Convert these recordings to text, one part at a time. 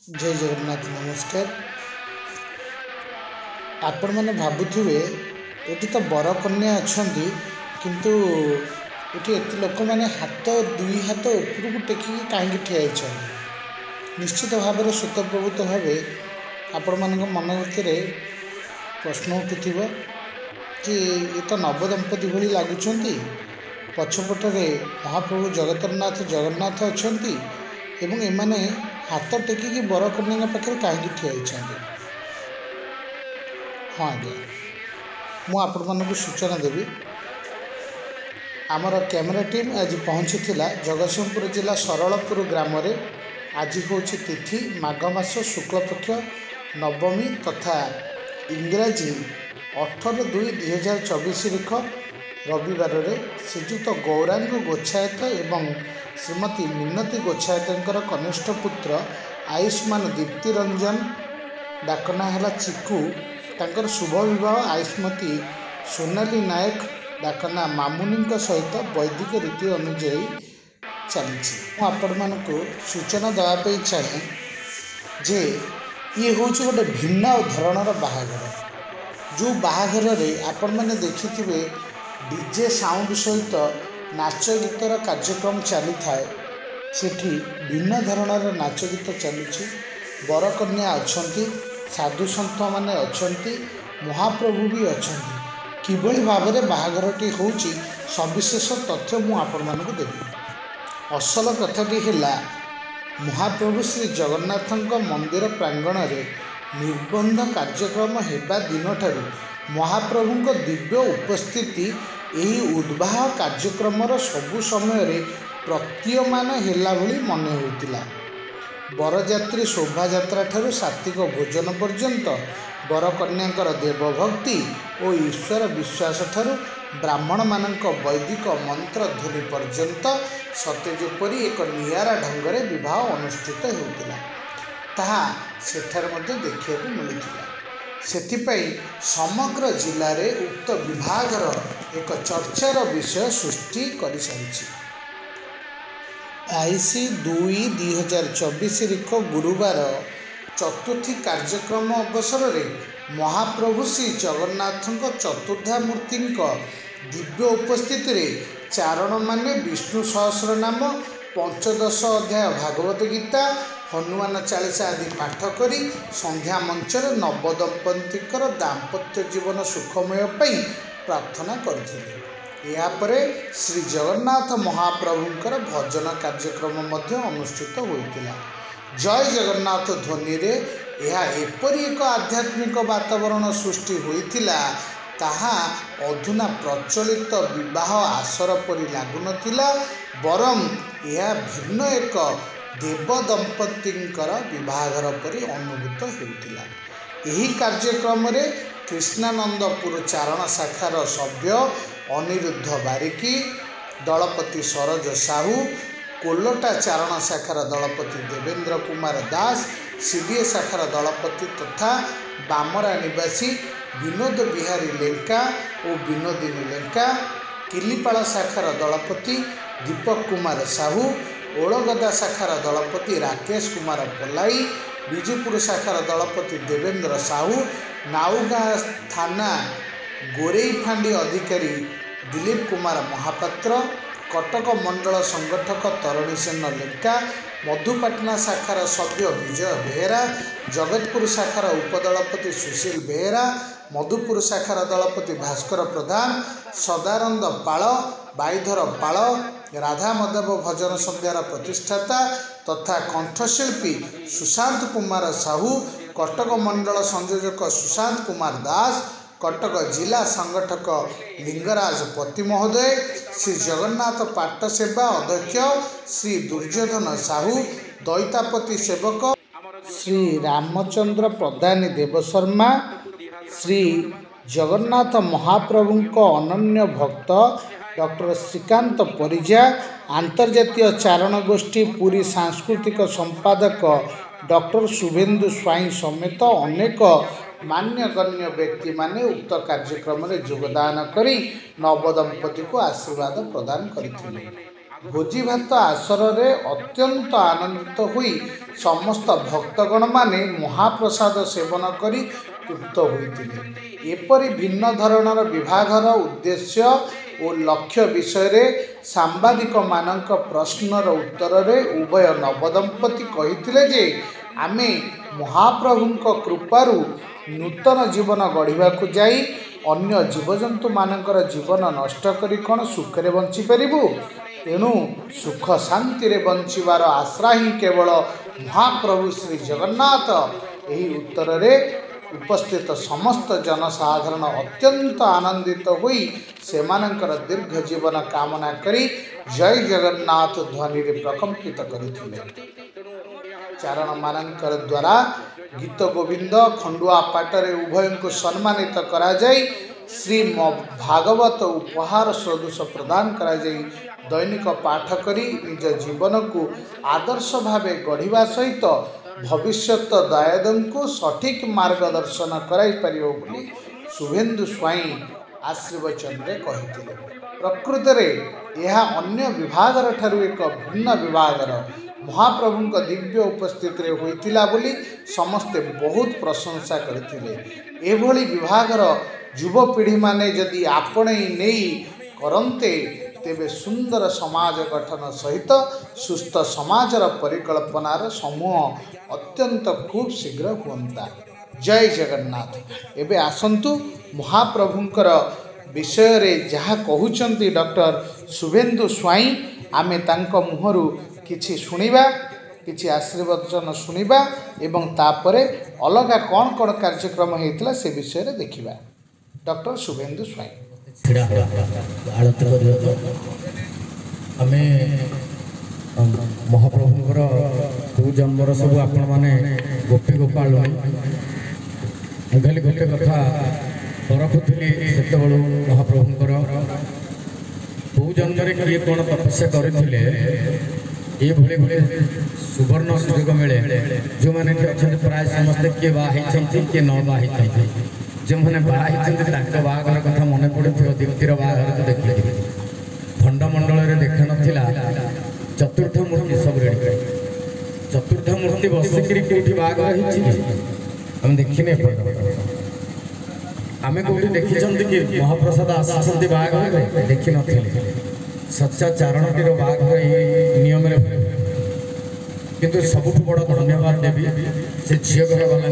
जय जगन्नाथ नमस्कार। आपण मैंने भावुवे ये तो बर कन्या अच्छा किंतु ये एत लोक मैंने हाथ दुई हाथ उपरକୁ टेकिकी कहीं ठिया निश्चित भाव में स्वतःप्रभुत भाव आपण मान मन भितर प्रश्न उठुव कि ये तो नवदंपति भली लगुंट पछपटे महाप्रभु जगतरनाथ जगन्नाथ अच्छा एवं एमाने हाथ टेकिकी बर कन्या पाखे कहीं ठिया हाँ आज्ञा मुझे सूचना देवी आमर कैमेरा टीम आज पहुँची जगतसिंहपुर जिला सरलपुर ग्राम आज हूँ तिथि माघ मास शुक्लपक्ष नवमी तथा इंग्राजी 18/2/2024 तारीख रविवार श्रीजुक्त गौरांग गोछायत एवं श्रीमती मिनती गोछायतर कनिष्ठ पुत्र आयुष्मान दीप्ति रंजन डाकना है चिकू तांकर शुभ विवाह आयुष्मती सोनाली नायक डाकना मामुनी सहित वैदिक रीति अनुजाई चली आपण सूचना देवाई चाहे जे ये हूँ गोटे भिन्न धरणर बाहाघर जो बाहाघर आपण मैंने देखिथे डीजे साउंड सहित नाच गीतर कार्यक्रम चली थाए सेठी भिन्न धरणर नाच गीत चली बर कन्या अच्छा साधु सन्थ मैंने अच्छा महाप्रभु भी अच्छा किभली भाव में बाहाघरटी हूँ सविशेष तथ्य मुझे देवी असल कथाटी है महाप्रभु श्री जगन्नाथ मंदिर प्रांगण में निर्बंध कार्यक्रम होगा दिन ठारू महाप्रभु दिव्य उपस्थिति यही उद्वाह कार्यक्रम सबु समय प्रतीयमान है भली मन होता बरजात्री शोभायात्रा ठारू सात्विक भोजन पर्यंत बर कन्या देवभक्ति और ईश्वर विश्वास ठारू ब्राह्मण मानक वैदिक मंत्र ध्वनि पर्यंत सते जेपरी एक नियारा ढंग से विवाह अनुष्ठित होता ताहा सेठार मध्य देखा मिलूला से समग्र जिले में उक्त विभागर एक चर्चार विषय सृष्टि कर सारी 22/2/2024 तारीख गुरुवार चतुर्थी कार्यक्रम अवसर में महाप्रभु श्री जगन्नाथ चतुर्धा मूर्ति दिव्य उपस्थिति रे चारण माने विष्णु सहस्रनाम 15 अध्याय भागवत गीता हनुमान चालीसा आदि पाठ करी संध्या मंचर नवदंपतिकर दाम्पत्य जीवन सुखमय पाई प्रार्थना करथिले। यापरे श्री जगन्नाथ महाप्रभुंकर भजन कार्यक्रम मध्य अनुष्ठित होइतिला। जय जगन्नाथ ध्वनि रे यह एपरी एक आध्यात्मिक वातावरण सृष्टि होइतिला ताहा अधुना प्रचलित विवाह आसर परि लागुनथिला बरम यह भिन्न एक देव दंपतिंकर विवाहघर परि अनुभूत होइतिला। यही कार्यक्रम रे कृष्णानंदपुर चारण शाखार सभ्य अनिरुद्ध बारिकी दलपति सरोज साहू कोल्लटा चारण शाखार दलपति देवेंद्र कुमार दास सीडीए शाखार दलपति तथा बामरा निवासी विनोद बिहारी लेंका और विनोदिनी लेंका किलीपाड़ शाखार दलपति दीपक कुमार साहू ओड़गदा शाखार दलपति राकेश कुमार पलाई विजुपुर शाखार दलपति देवेंद्र साहू नाउगाँ थाना गोरेईफांडी अधिकारी दिलीप कुमार महापात्र कटक मंडल संगठक तरुणी सेन लेंका मधुपाटना शाखार सभ्य विजय बेहेरा जगतपुर शाखार उपदलपति सुशील बेहेरा मधुपुर शाखार दलपति भास्कर प्रधान सदानंद पाल बाईधर पाल राधा माधव भजन संध्यार प्रतिष्ठाता तथा कंठशिल्पी सुशांत कुमार साहू कटक मंडल संयोजक सुशांत कुमार दास कटक जिला संगठक लिंगराज पति महोदय श्री जगन्नाथ पाट सेवा अध्यक्ष श्री दुर्योधन साहू दैतापति सेवक श्री रामचंद्र प्रधानी देवशर्मा श्री जगन्नाथ महाप्रभु अनन्य भक्त डॉक्टर श्रीकांत परिजा आंतर्जातीय चारण गोष्ठी पुरी सांस्कृतिक संपादक डॉक्टर शुभेन्दु स्वाई समेत अनेक मान्यगण्य व्यक्ति माने उक्त कार्यक्रम में योगदान करी नवदंपति को आशीर्वाद प्रदान करथिले। भोजी भात आसर रे अत्यंत आनंदित हुई समस्त भक्तगण माने महाप्रसाद सेवन करी तृप्त होइतिले। एपरि भिन्न धरणर विभागर उद्देश्य और लक्ष्य विषय रे सांबादिक मानक प्रश्नर उत्तर रे उभय नवदंपति कहिथिले जे आमे महाप्रभुंक कृपारु नूतन जीवन गढ़िबाकु जाई अन्य जीवजंतु मानकर जीवन नष्ट करी कौन सुखरे बंची पारिबु। तेणु सुख शांति रे बंचिबार आश्रा ही केवल महाप्रभु श्री जगन्नाथ। यही उत्तर रे उपस्थित समस्त जनसाधारण अत्यंत आनंदित हुई सेमानंकर दीर्घ जीवन कामना करी जय जगन्नाथ ध्वनि रे प्रकंपित करथिले। चारण मानकर द्वारा गीत गोविंद खंडुआ पाटरे उभय को सम्मानित करा जाई श्री भागवत उपहार सदृश प्रदान करा जाई दैनिक पाठ करी निज जीवन को आदर्श भावे गढ़िबा सहित भविष्यत दायदन को सठिक मार्गदर्शन कराई परियो बोली शुभेन्दु स्वाई आशीर्वचन रे कहिथिले। प्रकृत रे यह अन्य विभागर ठारू एक भिन्न विभागर महाप्रभुंक दिव्य उपस्थिति रे होइतिला बोली समस्ते बहुत प्रशंसा करथिले। एभली विभागर युवपीढ़ी माने जदि आपणे नेई करन्ते तेबे सुंदर समाज गठन सहित सुस्थ समाजर परिकल्पनार समूह अत्यंत खूब शीघ्र हुअंता। जय जगन्नाथ। एबे आसंतु महाप्रभुंकर विषय रे जहा कहउचंती डॉक्टर शुभेन्दु स्वाई आमे तांको मुहरु किछि सुनिबा किछि आशीर्वचन सुनिबा एवं तापरे अलगा कौन कौन कार्यक्रम हेतला से विषय रे देखिबा। डॉक्टर शुभेन्दु स्वाई आरती कर आमे महाप्रभुंकर दो जन्मर सब आपण माने गोपी गोपाल खाली गोटे कथा परखुली सेत महाप्रभुंकर दो जन्म किए कौन तपस्या करथिले ये भले भले सुवर्ण सुजोग मिले जो मैंने प्राय समस्ते किए बाहर किए न बाहर जो मैंने बाहर बाहर कथा मन पड़े दीप्तिर बाहर तो देखिए खंडमंडल देखा नाला चतुर्थ मूर्ति सब रेडी चतुर्थ मूर्ति बसिकी कौटी बाहर आम देखने आम कौटी देखी कि महाप्रसाद आसी बाहर देखी नी सच्चा चारणटीर बाहर नियम किंतु सबुठ बड़ धन्यवाद देवी से झील घर वाला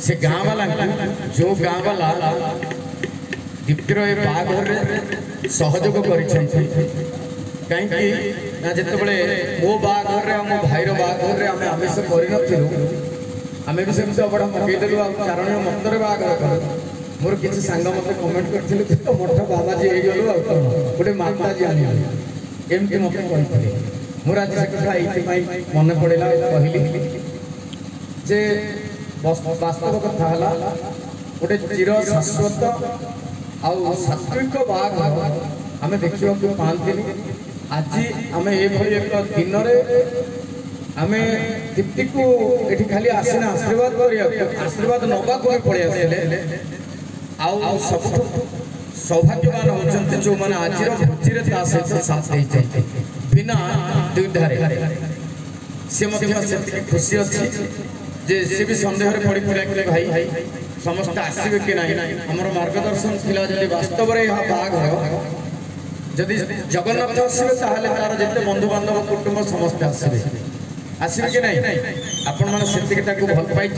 से गाँ वाला जो गाँ वाला दीप्तिर बाहर सहयोग कर कहीं जिते मो बाहर मो भाईर बाहर आम आमिष कर आम भी सेमती अबड़ा मगेदेलु चारण मतरे बाहर मोर किसी सांग मत कमेंट करते तो मठ बाबाजी हो गलु गोटे माताजी एमती मत कहते मोर आज से कथा ये मन पड़ा कहली जे वास्तव कथा है गोटे चिर शाश्वत आउ सात्विक बाघ आम देखा पाती आज आम ये एक दिन आम दीप्ति को ये खाली आसना आशीर्वाद आशीर्वाद नवा को पड़े आसे आउ सब सौभाग्यवान होती जो मैंने आज भोजी सहित साथ देते बिना द्विधारे सी खुशी अच्छी जे सी भी सन्देह पड़ता कि भाई समस्त आसवे कि आमर मार्गदर्शन थिला जदि वास्तव में यह बाघ जदि जगन्नाथ आसवे तार जिते बंधु बांधव कुटुंब समस्त आसवे आसवे कि नहीं आपण मैंने भल पाई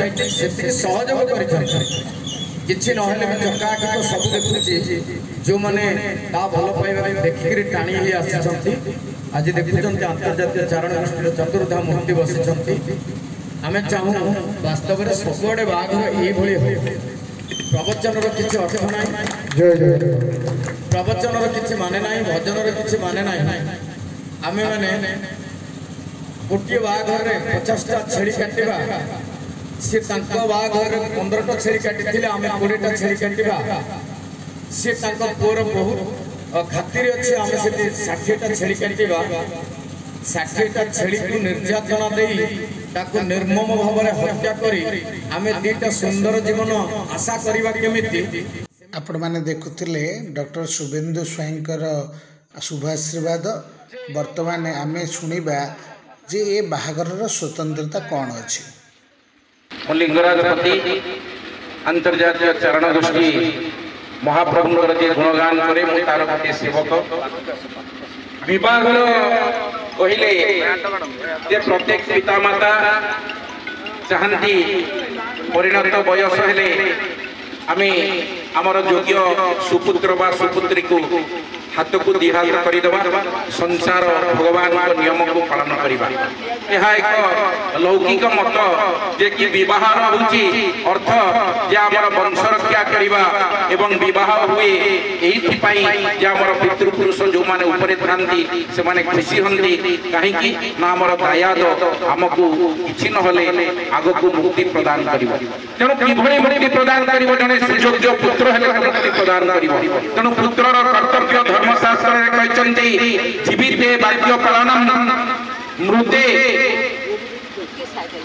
सहयोग कर किसी ना चका तो सब देखुची जो मैंने भल पाइबा देखिक टाणी आसी आज देखुं अंतर्जातीय चारण गोष्ठी चतुर्धा मूर्ति बसी आम चाहूँ वास्तव में सबुआड़े बाघर ये प्रवचन किसी अर्थ ना प्रवचन किसी माने ना भजन किसी माने ना आम मैंने गोटे बाघर 50टा छेड़ी काटा सी बाघर 15टा छेड़ी काटी आम 20टा छेड़ी काटा सी पुअर बहुत खातिर अच्छे आम से 60टा छेड़ी काटा 60टा छेड़ी को निर्यातना ताको निर्मम भाव में हत्या करी आम 2टा सुंदर जीवन आशा करवा केमिति। आपण माने देखुथिले डॉक्टर शुभेन्दु स्वाईंकर शुभ आशीर्वाद। बर्तमान आमे शुणिबा जे ए बाहाघरर स्वतंत्रता कौन अछि। लिंगराजपति अंतर्जातीय चारण गोष्ठी महाप्रभुंकर जे गुणगान करे मु तार गोटे सेवक विवाहर कहले जे प्रत्येक पितामाता चाहती परिणत बयस हेले आमे आमर योग्य सुपुत्र बा सुपुत्री को हाथ को दिहात करदेवा संसार भगवान नियम को पालन करवा। यह एक लौकिक मत जे कि विवाह होची अर्थ जे आमर वंश रक्षा करवा एवं विवाह हुए एथि पई जे आमर पितृपुरुष जो माने ऊपर थांती से माने खुशी हंती काहे कि ना आमर दायाद हमकु किछि न होले आगो को मुक्ति प्रदान करबो। तेणु किभଳି मुक्ति प्रदान करबो जने सुयोग्य पुत्र हेले मुक्ति प्रदान करबो। तेणु पुत्रर कर्तव्य धर्मशास्त्र रे कहचंती जीविते वाक्य पालनम मृते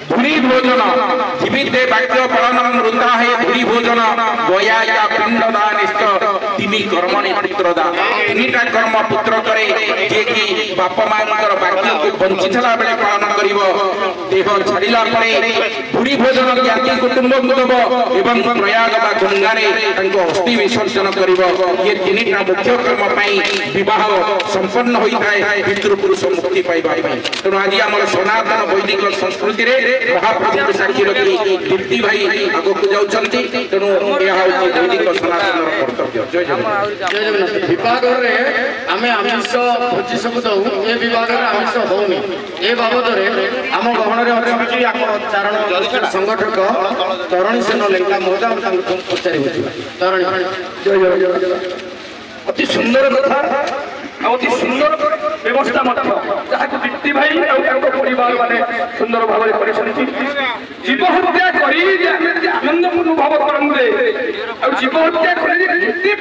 भूरि भोजन जीविते वाक्य पालनम मृता है भूरि भोजन गया या पिंडदानिष्ठ तिनि कर्मणि पुत्रदान। तिनिटा कर्म पुत्र करे जे कि बाप मानकर वाक्य को वंचितला बेले पालन करिवो देह छाड़िला परे भूरि भोजन ज्ञाति कुटुंब को देबो एवं प्रयाग बा गंगारे तंको अस्थि विसर्जन करिवो। ये तिनिटा मुख्य कर्म पई विवाह संपन्न होई थाए पितृपुरुष मुक्ति पाइबा पई। तेणु आज हमर सनातन वैदिक संस्कृति रे महाप्रभु को साक्षी रखी दीप्ति भाई आगो को जाउचंती। तेणु यह होची वैदिक सनातन कर्तव्य। जय जगन्नाथ। विवाह रे आमे आमिष भोजी सब दउ ए विवाह रे आमिष होउनी ए बाबद रे हम गहन रे अछि आम चारण संगठक तरुणी सेन लेंका मोदा हम तांको पचारि होछि तरुणी। जय अति सुंदर कथा अति सुंदर व्यवस्था जहाँ दीप्ति भाई परिवार माने सुंदर भाव जीव हत्या कर आनंद अनुभव करें जीव हत्या कर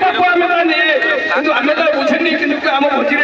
पाप आम बुझेनी कि आम भोजी